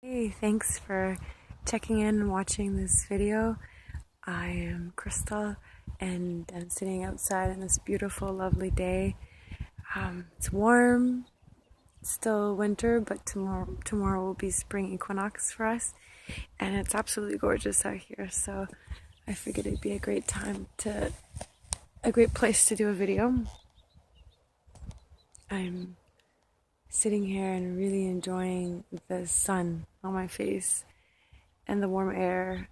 Hey, thanks for checking in and watching this video. I am Crystal and I'm sitting outside on this beautiful, lovely day. It's warm, it's still winter, but tomorrow will be spring equinox for us, and it's absolutely gorgeous out here. So I figured it'd be a great place to do a video. I'm sitting here and really enjoying the sun on my face and the warm air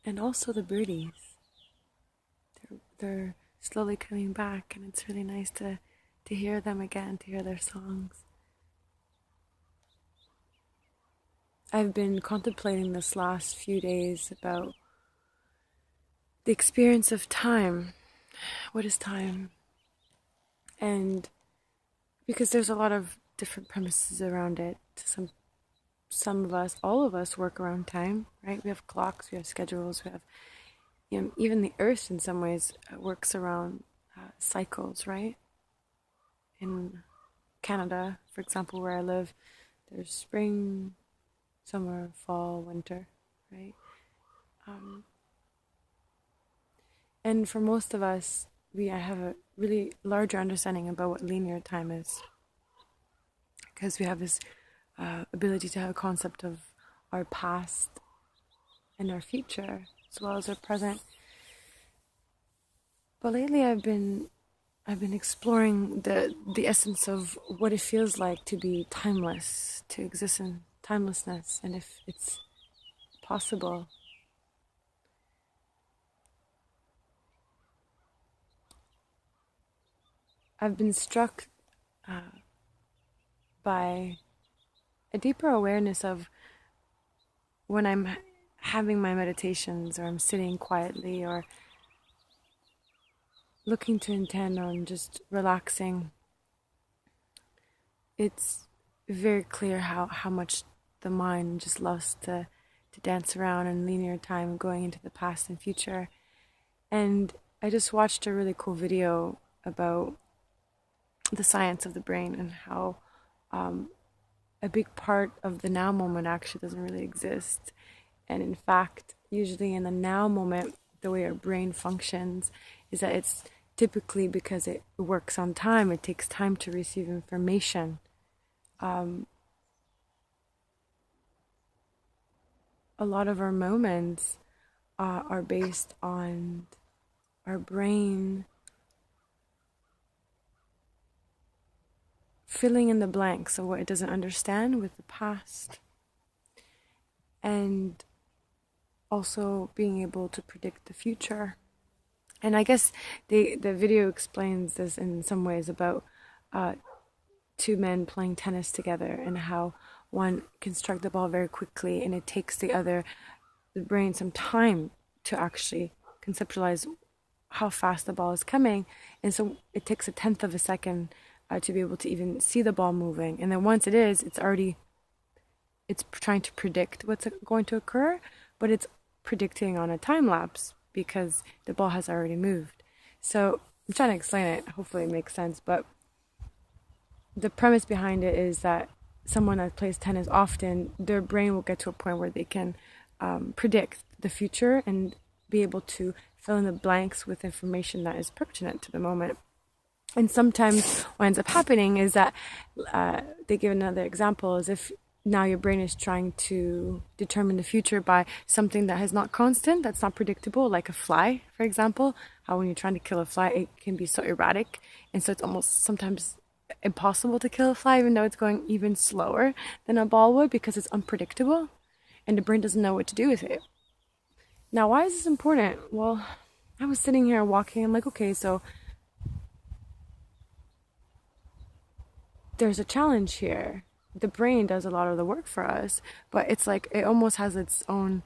and also the birdies. They're slowly coming back, and it's really nice to hear them again, to hear their songs. I've been contemplating this last few days about the experience of time. What is time? And because there's a lot of different premises around it. Some of us, all of us, work around time, right? We have clocks, we have schedules, we have, even the earth in some ways works around cycles, right? In Canada, for example, where I live, there's spring, summer, fall, winter, right? And for most of us, I have a really larger understanding about what linear time is, because we have this ability to have a concept of our past and our future as well as our present. But lately I've been exploring the essence of what it feels like to be timeless, to exist in timelessness, and if it's possible. I've been struck by a deeper awareness of when I'm having my meditations, or I'm sitting quietly, or looking to intend on just relaxing. It's very clear how much the mind just loves to dance around in linear time, going into the past and future. And I just watched a really cool video about the science of the brain and how a big part of the now moment actually doesn't really exist. And in fact, usually in the now moment, the way our brain functions is that it's typically, because it works on time, it takes time to receive information. A lot of our moments are based on our brain filling in the blanks of what it doesn't understand with the past, and also being able to predict the future. And I guess the video explains this in some ways about two men playing tennis together, and how one can strike the ball very quickly, and it takes the brain some time to actually conceptualize how fast the ball is coming. And so it takes a tenth of a second to be able to even see the ball moving. And then once it's trying to predict what's going to occur, but it's predicting on a time lapse because the ball has already moved. So I'm trying to explain it. Hopefully it makes sense. But the premise behind it is that someone that plays tennis often, their brain will get to a point where they can predict the future and be able to fill in the blanks with information that is pertinent to the moment. And sometimes what ends up happening is that they give another example, is if now your brain is trying to determine the future by something that is not constant, that's not predictable, like a fly, for example. How when you're trying to kill a fly, it can be so erratic. And so it's almost sometimes impossible to kill a fly, even though it's going even slower than a ball would, because it's unpredictable and the brain doesn't know what to do with it. Now, why is this important? Well, I was sitting here walking, I'm like, okay, so there's a challenge here. The brain does a lot of the work for us, but it's like it almost has its own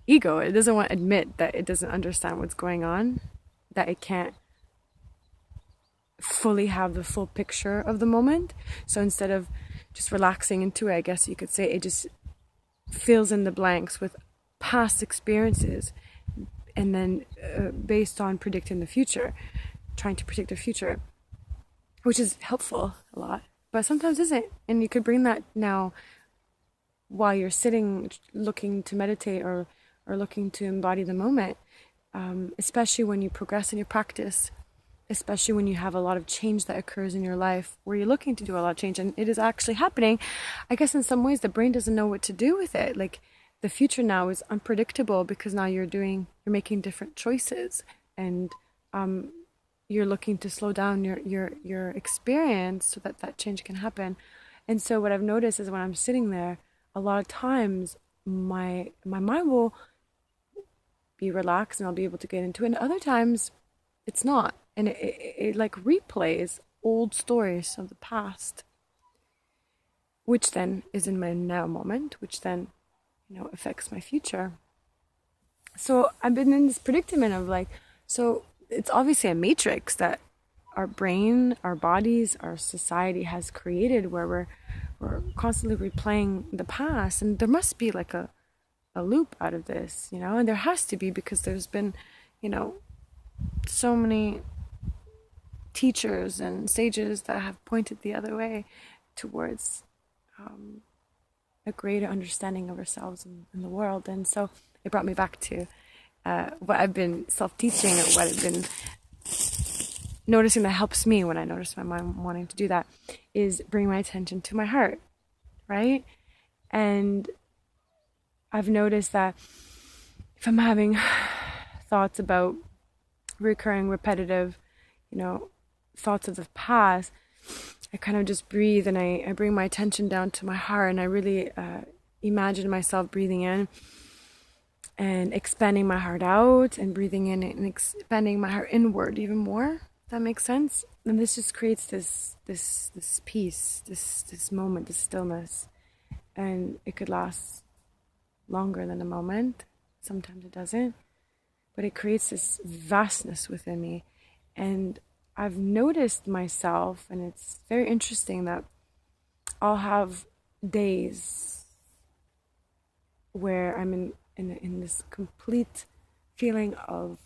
ego. It doesn't want to admit that it doesn't understand what's going on, that it can't fully have the full picture of the moment. So instead of just relaxing into it, I guess you could say, it just fills in the blanks with past experiences, and then based on predicting the future, trying to predict the future, which is helpful a lot, but sometimes isn't. And you could bring that now while you're sitting looking to meditate or looking to embody the moment, especially when you progress in your practice, especially when you have a lot of change that occurs in your life where you're looking to do a lot of change and it is actually happening. I guess in some ways the brain doesn't know what to do with it. Like the future now is unpredictable because now you're making different choices, and you're looking to slow down your experience so that that change can happen. And so what I've noticed is when I'm sitting there, a lot of times my mind will be relaxed and I'll be able to get into it, and other times it's not, and it like replays old stories of the past, which then is in my now moment, which then affects my future. So I've been in this predicament of like, so it's obviously a matrix that our brain, our bodies, our society has created where we're constantly replaying the past, and there must be like a loop out of this, and there has to be, because there's been, so many teachers and sages that have pointed the other way towards a greater understanding of ourselves and the world. And so it brought me back to what I've been self-teaching, or what I've been noticing that helps me when I notice my mind wanting to do that, is bring my attention to my heart, right? And I've noticed that if I'm having thoughts about recurring, repetitive, thoughts of the past, I kind of just breathe and I bring my attention down to my heart, and I really imagine myself breathing in and expanding my heart out, and breathing in and expanding my heart inward even more. If that makes sense. And this just creates this peace, this moment, this stillness, and it could last longer than a moment. Sometimes it doesn't, but it creates this vastness within me. And I've noticed myself, and it's very interesting, that I'll have days where I'm in this complete feeling of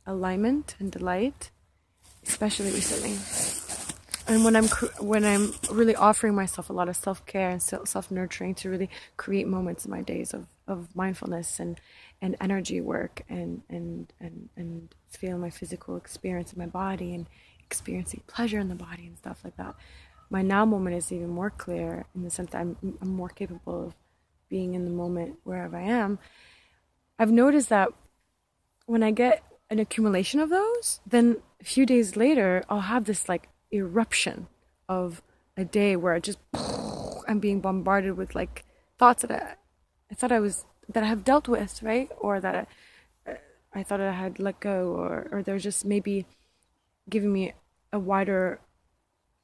alignment and delight, especially recently. And when I'm really offering myself a lot of self-care and self-nurturing to really create moments in my days of mindfulness and energy work and feel my physical experience in my body and experiencing pleasure in the body and stuff like that, my now moment is even more clear, in the sense that I'm more capable of being in the moment wherever I am. I've noticed that when I get an accumulation of those, then a few days later I'll have this like eruption of a day where I'm being bombarded with like thoughts that I thought that I have dealt with, right? Or that I thought I had let go, or they're just maybe giving me a wider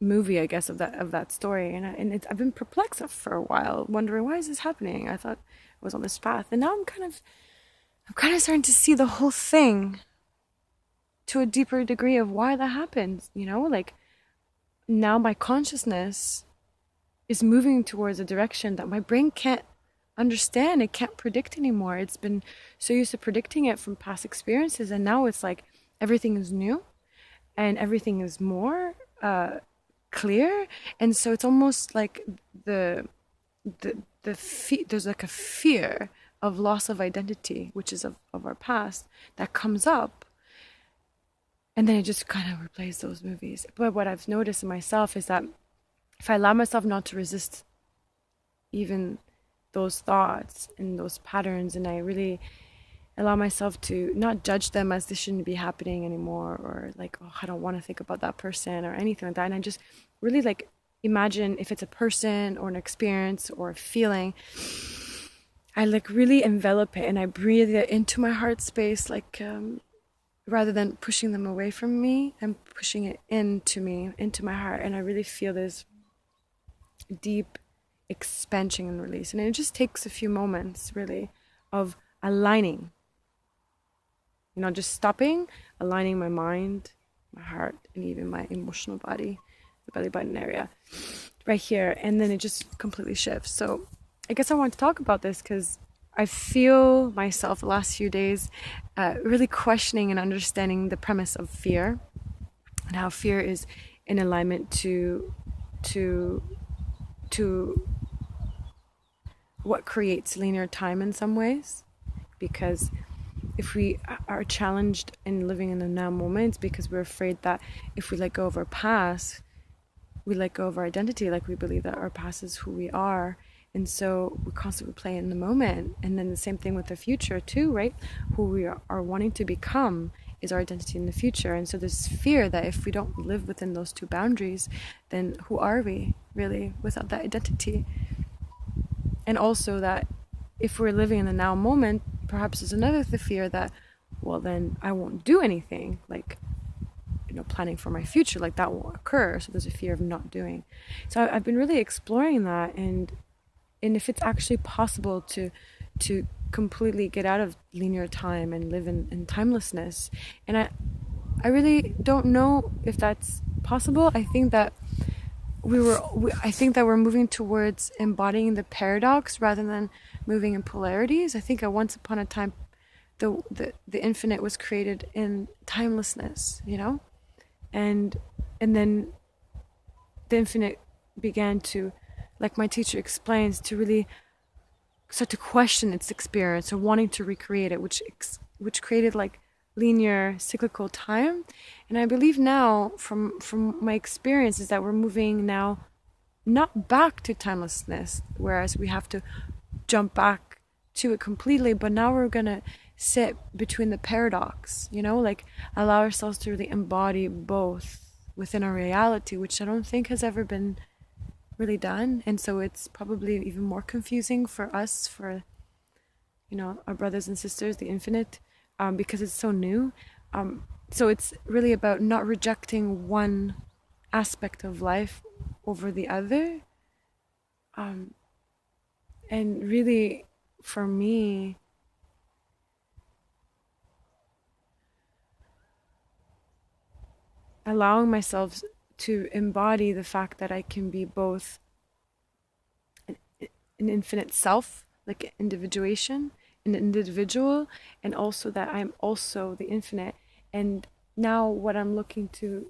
movie, I guess, of that story. And I've been perplexed for a while, wondering, why is this happening? I thought I was on this path, and now I'm kind of starting to see the whole thing to a deeper degree of why that happens. Like now my consciousness is moving towards a direction that my brain can't understand. It can't predict anymore. It's been so used to predicting it from past experiences, and now it's like everything is new and everything is more clear. And so it's almost like there's like a fear of loss of identity, which is of our past, that comes up, and then it just kind of replays those movies. But what I've noticed in myself is that if I allow myself not to resist even those thoughts and those patterns, and I really allow myself to not judge them as this shouldn't be happening anymore, or like, oh, I don't want to think about that person or anything like that, and I just really like imagine, if it's a person or an experience or a feeling, I like really envelop it and I breathe it into my heart space, like rather than pushing them away from me, I'm pushing it into me, into my heart, and I really feel this deep expansion and release. And it just takes a few moments really of aligning, just stopping, aligning my mind, my heart, and even my emotional body, the belly button area right here, and then it just completely shifts. So I guess I want to talk about this because I feel myself the last few days really questioning and understanding the premise of fear, and how fear is in alignment to what creates linear time in some ways, because if we are challenged in living in the now moment, it's because we're afraid that if we let go of our past, we let go of our identity. Like, we believe that our past is who we are, and so we constantly play in the moment. And then the same thing with the future too, right? Who we are wanting to become is our identity in the future. And so there's fear that if we don't live within those two boundaries, then who are we really without that identity? And also that if we're living in the now moment, perhaps there's another fear that, well, then I won't do anything, like, planning for my future, like that won't occur. So there's a fear of not doing. So I've been really exploring that, and if it's actually possible to completely get out of linear time and live in timelessness. And I really don't know if that's possible. I think that we're moving towards embodying the paradox rather than moving in polarities. I think once upon a time the infinite was created in timelessness, and then the infinite began to, like my teacher explains, to really start to question its experience or wanting to recreate it, which created like linear cyclical time. And I believe now, from my experience, is that we're moving now not back to timelessness, whereas we have to jump back to it completely, but now we're gonna sit between the paradox, like allow ourselves to really embody both within our reality, which I don't think has ever been really done. And so it's probably even more confusing for us, for our brothers and sisters, the infinite, because it's so new. So it's really about not rejecting one aspect of life over the other, and really, for me, allowing myself to embody the fact that I can be both an infinite self, like individuation, an individual, and also that I'm also the infinite. And now what I'm looking to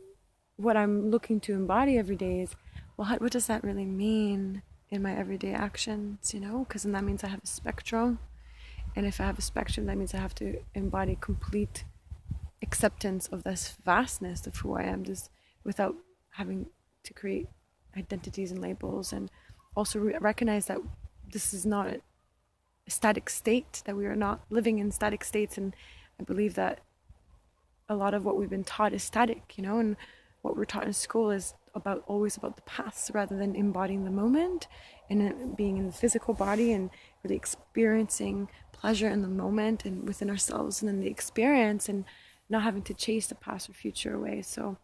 embody every day is, well, what does that really mean in my everyday actions? Because then that means I have a spectrum, and if I have a spectrum, that means I have to embody complete acceptance of this vastness of who I am, just without having to create identities and labels, and also recognize that this is not a static state, that we are not living in static states. And I believe that a lot of what we've been taught is static, and what we're taught in school is always about the past rather than embodying the moment and being in the physical body and really experiencing pleasure in the moment and within ourselves and in the experience, and not having to chase the past or future away. So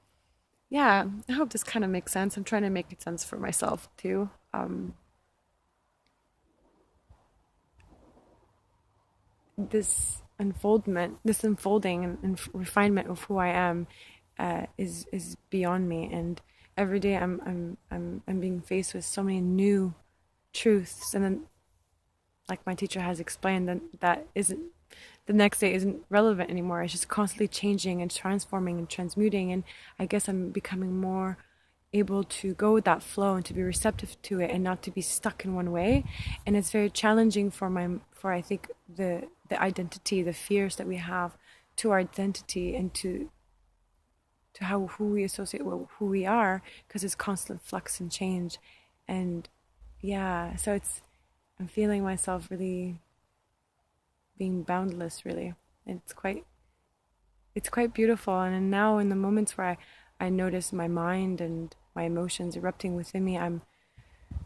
yeah, I hope this kind of makes sense. I'm trying to make it sense for myself too. This unfolding and refinement of who I am is beyond me, and every day I'm being faced with so many new truths, and then, like my teacher has explained, that isn't, the next day isn't relevant anymore. It's just constantly changing and transforming and transmuting, and I guess I'm becoming more able to go with that flow and to be receptive to it and not to be stuck in one way. And it's very challenging for I think the identity, the fears that we have to our identity and to who we associate with who we are, because it's constant flux and change. And yeah, so I'm feeling myself really being boundless, really. And it's quite beautiful. And now in the moments where I notice my mind and my emotions erupting within me, I'm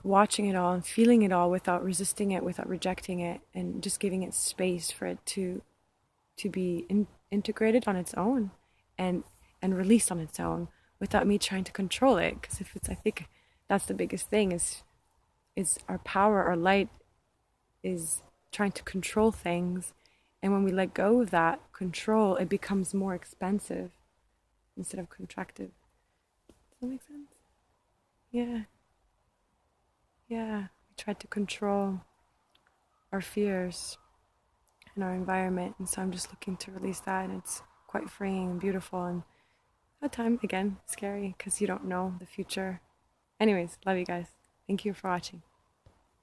watching it all and feeling it all without resisting it, without rejecting it, and just giving it space for it to be integrated on its own and released on its own, without me trying to control it. Because I think that's the biggest thing, is our power, our light is trying to control things. And when we let go of that control, it becomes more expansive instead of contractive. Does that make sense? Yeah. We tried to control our fears and our environment, and so I'm just looking to release that, and it's quite freeing and beautiful, and at time, again, scary, because you don't know the future. Anyways, love you guys. Thank you for watching.